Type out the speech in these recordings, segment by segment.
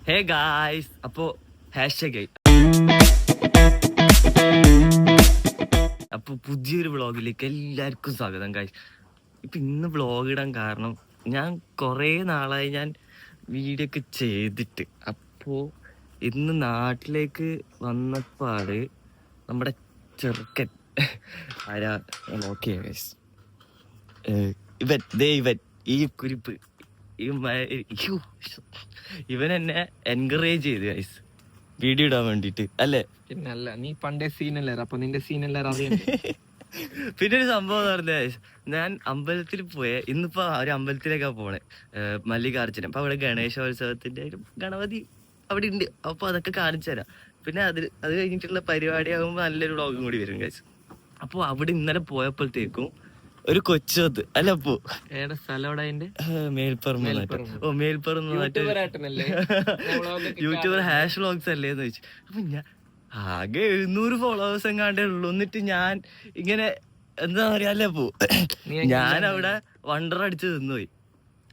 Hey guys, അപ്പോ അപ്പൊ പുതിയൊരു വ്ളോഗിലേക്ക് എല്ലാവർക്കും സ്വാഗതം ഗായ്സ്. ഇപ്പൊ ഇന്ന് വ്ളോഗ് ഇടാൻ കാരണം ഞാൻ കുറേ നാളായി ഞാൻ വീഡിയോ ഒക്കെ ചെയ്തിട്ട്. അപ്പോ ഇന്ന് നാട്ടിലേക്ക് വന്നപ്പാട് നമ്മുടെ ചെറുക്കൻ ആരാ നോക്കിയ ഗായ്സ്, ഇവൻ ഈ കുരിപ്പ് ഇവൻ എന്നെ എൻകറേജ് ചെയ്തു ഗൈസ് വീഡിയോ ഇടാൻ വേണ്ടിട്ട്. അല്ലേ? പിന്നല്ല, നീ പണ്ടേ സീനല്ലേ, അപ്പൊ നിന്റെ സീനെല്ലാരും അറിയാം. പിന്നെ ഒരു സംഭവം എന്ന് പറഞ്ഞ ഞാൻ അമ്പലത്തിൽ ഇന്നിപ്പോ ഒരു അമ്പലത്തിലേക്കാ പോണേ, മല്ലികാർജുനം. അപ്പൊ അവിടെ ഗണേശോത്സവത്തിന്റെ ഗണപതി അവിടെ ഉണ്ട്. അപ്പൊ അതൊക്കെ കാണിച്ചു തരാം. പിന്നെ അത് കഴിഞ്ഞിട്ടുള്ള പരിപാടി ആകുമ്പോ നല്ലൊരു വ്ളോഗും കൂടി വരും ഗൈസ്. അപ്പൊ അവിടെ ഇന്നലെ പോയപ്പോഴത്തേക്കും ഒരു കൊച്ചത് അല്ല അപ്പോ ഏടെ സ്ഥലം മേൽപ്പറമ്പ്. ഓ, മേൽപ്പറമ്പ് യൂട്യൂബർ ഹാഷ് വ്ളോഗ്സ് അല്ലേന്ന് ചോദിച്ചു. അപ്പൊ ഞാൻ ആകെ 700 ഫോളോവേഴ്സ് എങ്ങാണ്ടേ ഉള്ളൂ. എന്നിട്ട് ഞാൻ ഇങ്ങനെ എന്താ പറയാ അല്ലേ അപ്പോ ഞാൻ അവിടെ വണ്ടർ അടിച്ച് നിന്നുപോയി.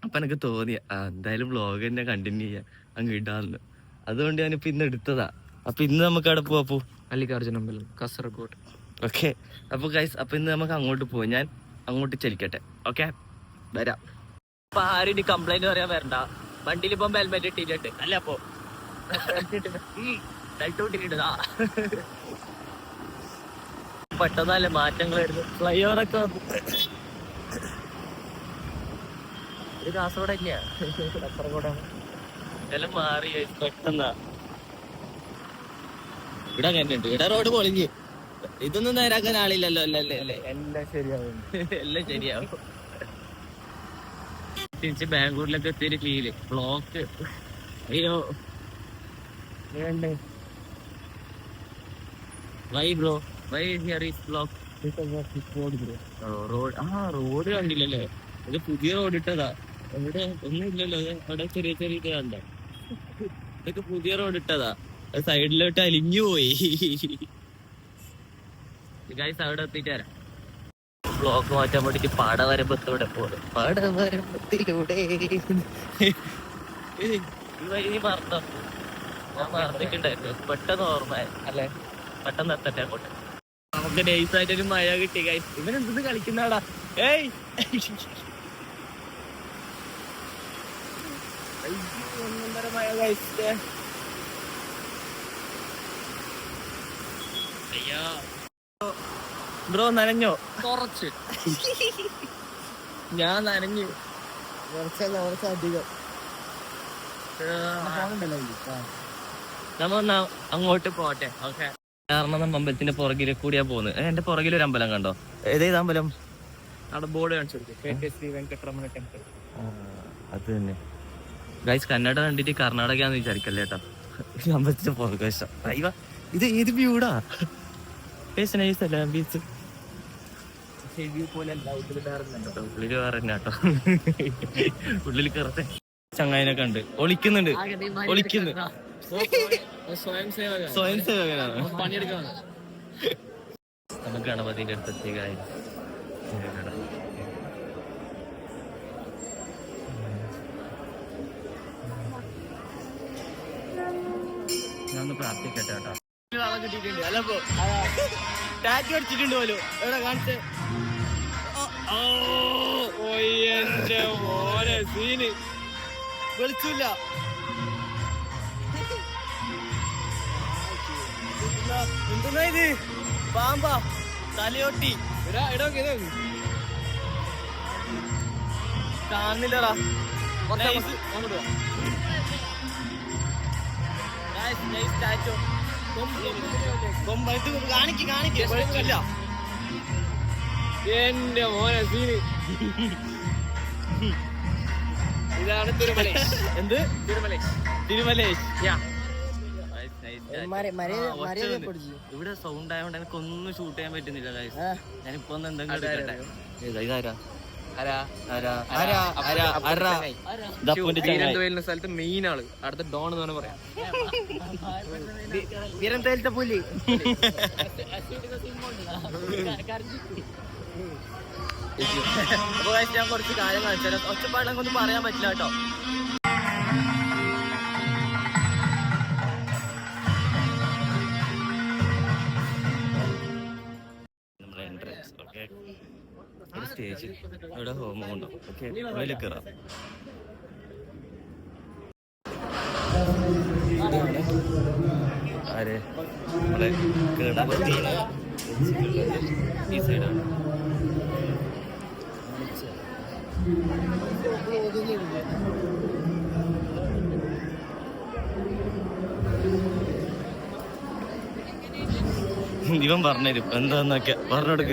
അപ്പൊ എനിക്ക് തോന്നി എന്തായാലും വ്ളോഗ് തന്നെ കണ്ടിന്യൂ ചെയ്യാം, അങ്ങ് ഇടാന്ന്. അതുകൊണ്ട് ഞാനിപ്പോ ഇന്ന് എടുത്തതാ. അപ്പൊ ഇന്ന് നമുക്ക് അവിടെ പോവാ, പോ മല്ലികാർജുന അമ്പലം, കാസർഗോഡ്. ഓക്കെ, അപ്പൊ ഗൈസ്, അപ്പൊ ഇന്ന് നമുക്ക് അങ്ങോട്ട് പോവാം. ഞാൻ അങ്ങോട്ട് ചലിക്കട്ടെ. ഓക്കെ, വരാം. അപ്പൊ ആരും ഇനി കംപ്ലൈന്റ് പറയാൻ വരണ്ട. വണ്ടിയിൽ ഇപ്പം ഹെൽമെറ്റ് ഇട്ടിട്ടുണ്ട് അല്ല അപ്പൊ പെട്ടെന്നല്ലേ മാറ്റങ്ങളായിരുന്നു. ഫ്ലൈ ഓവറൊക്കെ ഒരു കാസർഗോഡ് തന്നെയാ, കാസർഗോഡാണ്. എല്ലാം മാറി പെട്ടെന്നാ. ഇവിടെ അങ്ങനെ ഉണ്ട്. ഇവിടെ റോഡ് പൊളിഞ്ഞ് ഇതൊന്നും നേരാക്കാൻ ആളില്ലല്ലോ. അല്ലേ? എല്ലാം ശരിയാവും, എല്ലാം ശരിയാവും. തിരിച്ച് ബാംഗ്ലൂരിലൊക്കെ എത്തിയൊരു ഫീല്. ബ്ലോക്ക്. അയ്യോ, why bro, why here is block? Road കണ്ടില്ലല്ലേ? ഇത് പുതിയ റോഡ് ഇട്ടതാ. ഇവിടെ ഒന്നും ഇല്ലല്ലോ. അവിടെ ചെറിയ ഇത് കണ്ട. ഇതൊക്കെ പുതിയ റോഡ് ഇട്ടതാ. സൈഡിലോട്ട് അലിഞ്ഞു പോയി. ഗൈസ്, അവിടെ എത്തിയിട്ട് വരാം. ബ്ലോക്ക് മാറ്റാൻ വേണ്ടിട്ട് പാടവരമ്പത്തിലൂടെ പോകും. പാടവരമ്പത്തിലൂടെ വഴി മറന്നോ? ഞാൻ മറന്നിട്ടുണ്ടായിരുന്നു. പെട്ടെന്ന് ഓർമ്മ അല്ലേ? പെട്ടെന്ന് എത്തട്ടെ അങ്ങോട്ട്. നമുക്ക് നൈസായിട്ടൊരു മഴ കിട്ടി ഗൈസ്. ഇവനെന്ത് കളിക്കുന്നാടാ? ഏയ്, ഒന്നര മഴ ഗൈസ്. അയ്യോ ബ്രോ, നനഞ്ഞോ? കുറച്ച്. ഞാൻ നനഞ്ഞു കുറച്ചധികം. നമ്മ അങ്ങോട്ട് പോട്ടെ. ഓക്കെ, കാരണം അമ്പലത്തിന്റെ പുറകിലെ കൂടിയാ പോകുന്നത്. എന്റെ പുറകിലൊരു അമ്പലം കണ്ടോ? ഏതേത് അമ്പലം? അവിടെ ബോർഡ് കാണിച്ചു, ശ്രീ വെങ്കട്ടരമണ ടെമ്പിൾ. അത് തന്നെ ഗൈസ്. കന്നഡ കണ്ടിട്ട് കർണാടകയാന്ന് വിചാരിക്കല്ലേ കേട്ടോ. അമ്പലത്തിന്റെ പുറകു അയ്യ, ഇത് ഏത് വ്യൂടാ? ബീച്ച് ഉള്ളില് വേറെ കേട്ടോ. ഉള്ളിൽ കയറത്തെ ചങ്ങായിനെ കണ്ട് ഒളിക്കുന്നുണ്ട്. സ്വയം സേവകനാണ്. നമുക്ക് ഗണപതിന്റെ അടുത്തെത്തിയ കാര്യം ഞാനൊന്ന് പ്രാർത്ഥിക്കട്ടെ കേട്ടോ. കിട്ടിയിട്ടുണ്ട് അല്ല, ടാറ്റു അടിച്ചിട്ടുണ്ട് പോലും. എവിടെ കാണിച്ചേ? എന്റെ മോനെ സീന് വെളിച്ചില്ല. എന്തെന്നാ ഇത്? പാമ്പാ? തലയോട്ടി കാണുന്നില്ലടാ. കാണിക്കില്ല. എന്റെ മോനെ സീന്. ഇതാണ് തിരുമലേശ്. എന്ത് തിരുമലേശ്? ഇവിടെ സൗണ്ട് ആയതുകൊണ്ട് എനിക്ക് ഒന്നും ഷൂട്ട് ചെയ്യാൻ പറ്റുന്നില്ല. ഞാനിപ്പോ ഒന്ന് എന്തെങ്കിലും സ്ഥലത്ത് മെയിൻ ആള് അടുത്ത ഡോൺ എന്ന് തന്നെ പറയാം. പുലി. അപ്പൊ ഞാൻ കുറച്ച് കാര്യം കാണിച്ചാൽ ഒച്ചപ്പാടൊന്നും പറയാൻ പറ്റില്ല കേട്ടോ. സ്റ്റേജ്, ഇവിടെ ഹോമം ഉണ്ടോ? ഓക്കെ, ഉള്ളിൽ കയറാം. ആരെ നമ്മളെ ഗണപതിനെ ഈ സൈഡാണ്. ഇവൻ പറഞ്ഞുതരും എന്താന്നൊക്കെ പറഞ്ഞെടുക്ക.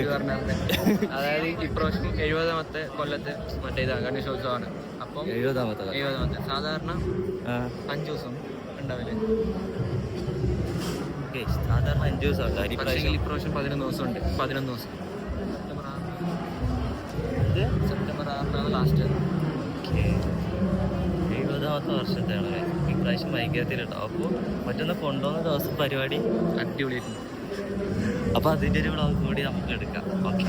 അതായത് ഇപ്രാവശ്യം 70ാമത്തെ കൊല്ലത്ത് മറ്റേ ഇതാണ് ഗണേശോത്സവമാണ്. അപ്പം 70ാമത്തെ സാധാരണ 5 ദിവസം ഉണ്ടാവില്ലേ? സാധാരണ 5 ദിവസം. ഇപ്രാവശ്യം 11 ദിവസം ഉണ്ട്. 11 ദിവസം. September 6 last. 70ാമത്തെ വർഷത്തെയാണ് ഇപ്രാവശ്യം വൈകിയത്തിലുണ്ടാവും. അപ്പോൾ മറ്റൊന്ന് കൊണ്ടുവന്ന ദിവസം പരിപാടി അടിപൊളിയായിരുന്നു. അപ്പൊ അതിന്റെ ഒരു വ്ളോഗ് കൂടി നമുക്ക് എടുക്കാം. ഓക്കെ,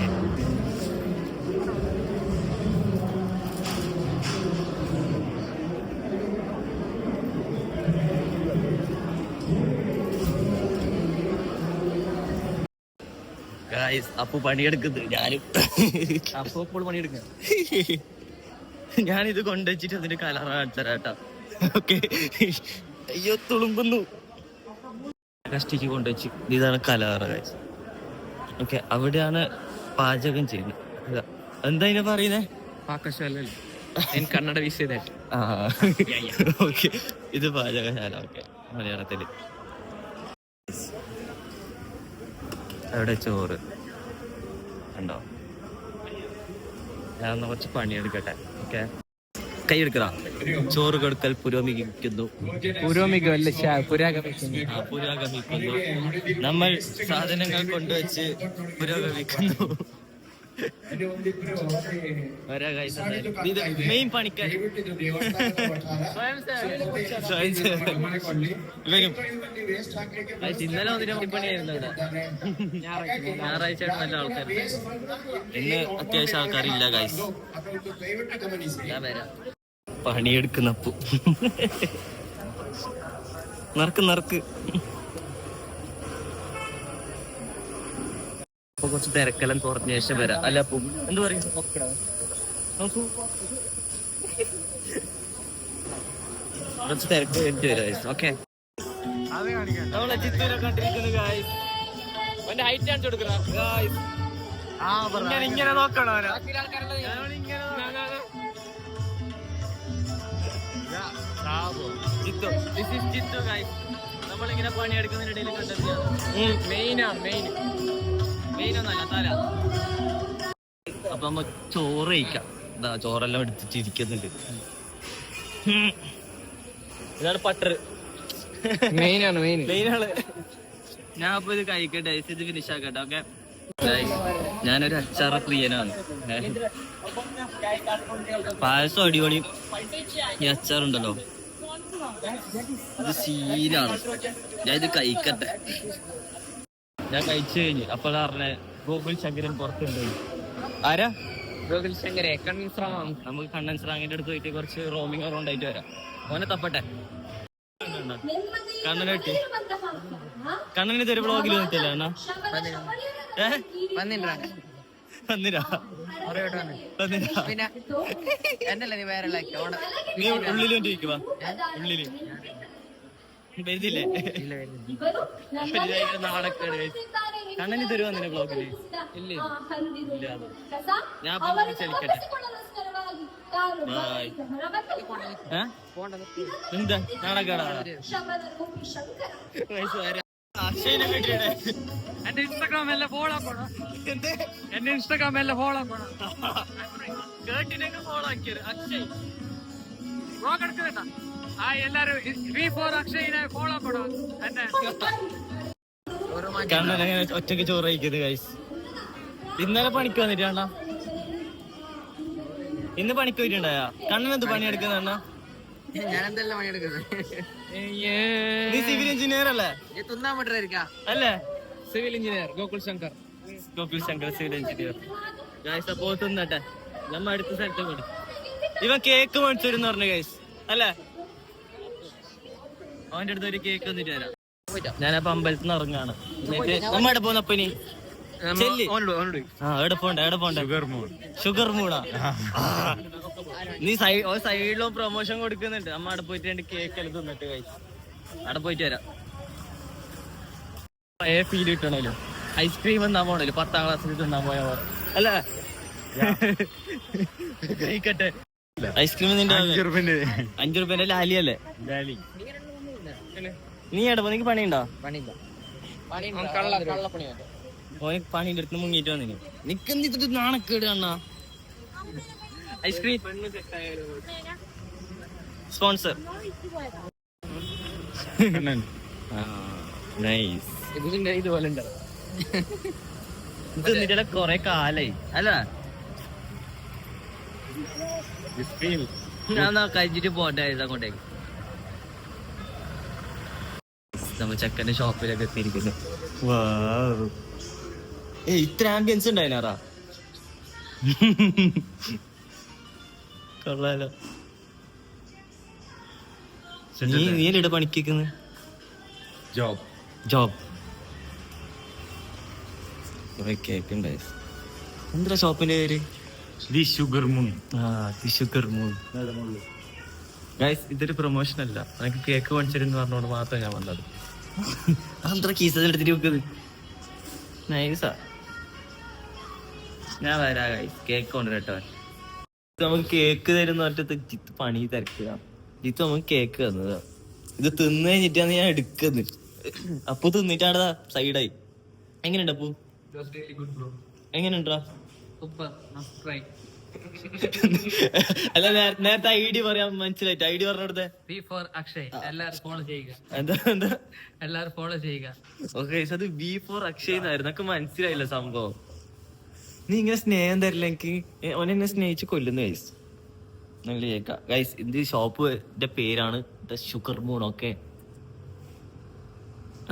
അപ്പൊ പണിയെടുക്കുന്നത് ഞാനും. അപ്പോൾ ഇപ്പോൾ പണിയെടുക്കുക. ഞാനിത് കൊണ്ടുവച്ചിട്ട് അതിന്റെ കലറ കാണിച്ചരാട്ടാ. ഓക്കെ, അയ്യോ തുളുമ്പുന്നു. കഷ്ടിക്ക് കൊണ്ടുവച്ച് ഇതാണ് കലറ കാഴ്ച. ഓക്കെ, അവിടെയാണ് പാചകം ചെയ്യുന്നത്. എന്താ ഇതിനെ പറയുന്നേ? പാകശാല കന്നഡ വിഷയം. ഓക്കെ, ഇത് പാചകശാല. ഓക്കെ, മലയാളത്തില്. അവിടെ ചോറ് ഉണ്ടോ? ഞാൻ കുറച്ച് പണിയെടുക്കട്ടെ. ഓക്കെ, കൈയെടുക്കറ. ചോറ് കൊടുക്കൽ പുരോഗമിക്കുന്നു. പുരോഗമിക്കുന്നു. നമ്മൾ സാധനങ്ങൾ കൊണ്ടുവച്ച് പുരോഗമിക്കുന്നു. മെയിൻ പണിക്കാർ ഇന്നലെ വന്നിട്ട് പണിയായിരുന്നു ഇവിടെ. ഞായറാഴ്ച നല്ല ആൾക്കാർ. ഇന്ന് അത്യാവശ്യം ആൾക്കാരില്ല ഗൈസ്. ഞാൻ വരാം. പണിയെടുക്കുന്നപ്പോ നറുക്ക് അപ്പൊ കുറച്ച് തിരക്കെല്ലാം കുറഞ്ഞ ശേഷം വരാം. അല്ല അപ്പൊ എന്ത് പറയും? നോക്കൂ, കുറച്ച് തിരക്ക് കഴിഞ്ഞിട്ട് വരാം. ഓക്കെ, നമ്മളെ ചിത്തൂരെ കണ്ടിരിക്കുന്നു ഗായ്സ്. ഹൈറ്റ് കാണിച്ചു കൊടുക്കണം. ഇങ്ങനെ നോക്കണോ? നമ്മളിങ്ങനെ പണിയെടുക്കുന്നതിനിടയിൽ കണ്ടെത്തിയാണ് മെയിനൊന്നല്ല തല. അപ്പൊ നമ്മ ചോറ് കഴിക്കാം. ഇതാ ചോറെല്ലാം എടുത്തിരിക്കുന്നുണ്ട്. ഇതാണ് പട്ടർ. മെയിനാണ്. ഞാൻ അപ്പൊ ഇത് കഴിക്കട്ടെ, ഇത് ഫിനിഷ് ആക്കട്ടെ. ഓക്കെ, ഞാനൊരു അച്ചാറ പ്രിയനാണ്. പായസം അടിപൊളി. ഈ അച്ചാറുണ്ടല്ലോ, ഇത് സീനാണ്. ഞാൻ ഇത് കഴിക്കട്ടെ. ഞാൻ കഴിച്ചു കഴിഞ്ഞു. അപ്പോൾ പറഞ്ഞ ഗോകുൽ ശങ്കരൻ പുറത്തുണ്ട്. ആരാ? ഗോകുൽ ശങ്കരെ നമുക്ക് കണ്ണൻ സ്രാങ്ങിന്റെ അടുത്ത് പോയിട്ട് കുറച്ച് റോമിംഗ് അറൗണ്ട് ആയിട്ട് വരാം. ഓനെ തപ്പട്ടെ. കണ്ണനെട്ടി കണ്ണന് ഒരു വ്ളോഗിൽ വന്നിട്ടില്ല എന്നാ? നീ ഉള്ളിൽ വന്നിരിക്കുവാ. ഉള്ളില് വരുന്നില്ലേ? നാടക്കാണ്. കണ്ണന് തരുവാ നിന്റെ വ്ളോഗില്? ഇല്ല, ഞാൻ ചലിക്കട്ടെ. എന്താ നാടക്കാടാ? അക്ഷയനെ കിട്ടിയേ. എന്റെ ഇൻസ്റ്റാഗ്രാം എല്ലാം ഫോളോ ആക്കണം. എന്റെ ഇൻസ്റ്റാഗ്രാം എല്ലാം ഫോളോ ആക്കണം. കേട്ടിനൊക്കെ ഫോളോ ആക്കിയത് അക്ഷയ് വ്ളോഗ് എടുക്കുന്നുണ്ടാ? ആ എല്ലാരും V4 അക്ഷയിനെ ഫോളോ ആക്കണം. എന്നെ കണ്ണൻ അങ്ങനെ ഒറ്റക്ക് ചോറ് കഴിക്കുന്നത് ഗൈസ്. ഇന്നലെ പണിക്ക് വന്നിട്ടാ? ഇന്ന് പണിക്ക് പോയിട്ടുണ്ടായാ? കണ്ണൻ എന്ത് പണിയെടുക്കുന്ന? ഞാനെന്തെല്ലാം പണിയെടുക്കുന്നത്? നീ സിവിൽ എഞ്ചിനീയർ അല്ലേ? അല്ലേ? Civil engineer Gokul Shankar civil engineer. Guys അപ്പോ തിന്നട്ടെ. നമ്മ അടുത്ത സ്ഥലത്ത് പോയി. ഇവൻ കേക്ക് മേടിച്ചോരെന്ന് പറഞ്ഞു ഗൈസ് അല്ലേ? അവന്റെ അടുത്ത് ഒരു കേക്ക് വന്നിട്ട് തരാം. ഞാനപ്പോ അമ്പലത്തിൽ നിന്ന് ഇറങ്ങാണ്. എന്നിട്ട് നമ്മ എവിടെ പോന്നപ്പനി? ചെല്ലി. ആ എവിടെ പോണ്ട ഷുഗർ മൂണാ. നീ സൈഡിലോ പ്രൊമോഷൻ കൊടുക്കുന്നുണ്ട്. അമ്മ അവിടെ പോയിട്ട് രണ്ട് കേക്ക് എല്ലാം തിന്നിട്ട് കഴിച്ചു. അവിടെ പോയിട്ട് വരാം. പഴയ ഫീൽ കിട്ടണല്ലോ. ഐസ്ക്രീം എന്നാ പോണല്ലോ 10ാം ക്ലാസ്സിൽ തിന്നാൻ പോയ പോലെ അല്ലേ? കഴിക്കട്ടെ. ഐസ്ക്രീം നിന്റെ 5 റുപ്യന്റെ ലാലിയല്ലേ? നീ എവിടെ നിനക്ക് പണിയുണ്ടോ? ഓന് പണിന്റെ അടുത്ത് മുങ്ങിട്ട് വന്നിന്. നിക്കെന്തിട്ട് നാണക്കേട് അണ്ണാ. Ice cream sponsor. നൈസ്. ഇതുപോലെ ഇത് കൊറേ കാലായി അല്ല? ഞാൻ കഴിച്ചിട്ട് പോട്ടെ അങ്ങോട്ടേക്ക്. നമ്മ ചെക്കന്റെ ഷോപ്പിലൊക്കെ എത്തിയിരിക്കുന്നു. ഇത്ര ആംബിയൻസ് ഉണ്ടായിനാറാ. കൊള്ളാലോ. നീ എവിടെ പണിക്കുന്നു? ജോബ്. കേക്ക് ഉണ്ടായി. എന്താ ഷോപ്പിന്റെ പേര്? The sugar moon. Sugar moon. Guys ഇതൊരു പ്രൊമോഷൻ അല്ല. എനിക്ക് കേക്ക് മേടിച്ചിരുന്ന് പറഞ്ഞോണ്ട് മാത്രം ഞാൻ വന്നത്. അത്ര കീസ എടുത്തിട്ട് വെക്കുന്നത് നൈസാ. ഞാൻ വരാ ഗൈസ്. കേക്ക് കൊണ്ട് കേട്ടോ. നമുക്ക് കേക്ക് തരുന്ന ഒറ്റത്ത് ജിത്ത് പണി തിരക്കുക. ജിത്ത് നമുക്ക് കേക്ക് തന്നതാ. ഇത് തിന്നു കഴിഞ്ഞിട്ടാണ് ഞാൻ എടുക്കുന്നത്. അപ്പൊ തിന്നിട്ടാണ് സൈഡായി. എങ്ങനെയുണ്ട് അപ്പു? എങ്ങനെയുണ്ടാ? അല്ല നേരത്തെ ID പറയാൻ മനസ്സിലായിട്ട് ID പറഞ്ഞോടത്തെ ഓക്കെ. അത് B4 അക്ഷയ് എന്നായിരുന്നു. എനിക്ക് മനസ്സിലായില്ല സംഭവം. നീ ഇങ്ങനെ സ്നേഹം തരില്ല എനിക്ക്. ഓനെന്നെ സ്നേഹിച്ച് കൊല്ലുന്നു ഗൈസ്. നിങ്ങൾ കേൾക്കാം ഗൈസ്. ഇത് ഷോപ്പിന്റെ പേരാണ് ദ ഷുഗർ മൂൺ. ഓക്കെ,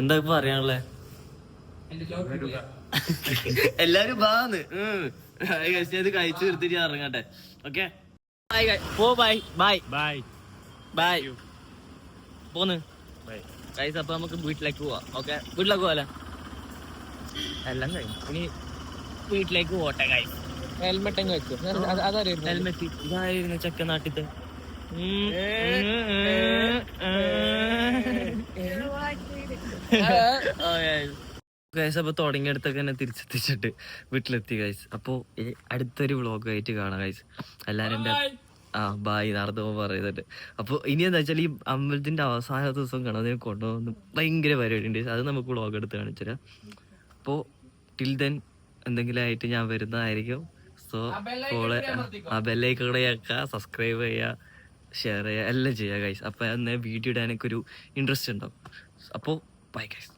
എന്താ ഇപ്പൊ പറയാനുള്ളേ? എല്ലാരും ബാന്ന് ഇത് കഴിച്ചു നിർത്തിട്ട് ഞാൻ ഇറങ്ങട്ടെ. ഓക്കെ ബൈ പോന്ന് ഗൈസ്. അപ്പൊ നമുക്ക് വീട്ടിലേക്ക് പോവാം. ഓക്കെ, വീട്ടിലേക്ക് പോവാല്ലേ? എല്ലാം കഴിഞ്ഞു. ഇനി വീട്ടിലേക്ക് പോട്ടെ ഗൈസ്. ഹെൽമെറ്റ് അങ്ങ് വെച്ചു. ഹെൽമെറ്റ് ഇതായിരുന്നു ചെക്ക നാട്ടിത്തെ. ഗൈസ് അപ്പൊ തുടങ്ങിയെടുത്തൊക്കെ തന്നെ തിരിച്ചെത്തിച്ചിട്ട് വീട്ടിലെത്തി ഗൈസ്. അപ്പോ അടുത്തൊരു വ്ളോഗായിട്ട് കാണാം ഗൈസ്. എല്ലാരും എന്റെ ബായ് നടന്നു പറയുന്നുണ്ട്. അപ്പൊ ഇനി എന്താ വെച്ചാൽ ഈ അമ്പലത്തിന്റെ അവസാന ദിവസം കാണാം. അതിനെ കൊണ്ടുപോകുന്ന ഭയങ്കര പരിപാടി ഉണ്ട്. അത് നമുക്ക് വ്ളോഗ് എടുത്ത് കാണിച്ചുതരാം. അപ്പോ ടിൽ ദെൻ എന്തെങ്കിലും ആയിട്ട് ഞാൻ വരുന്നതായിരിക്കും. സോ ബെല്ലൈക്കണൊക്കെ സബ്സ്ക്രൈബ് ചെയ്യുക, ഷെയർ ചെയ്യുക, എല്ലാം ചെയ്യുക ഗൈസ്. അപ്പൊ അന്ന് വീഡിയോ ഇടാനൊക്കെ ഒരു ഇൻട്രസ്റ്റ് ഉണ്ടാവും. അപ്പോ ബൈ ഗൈസ്.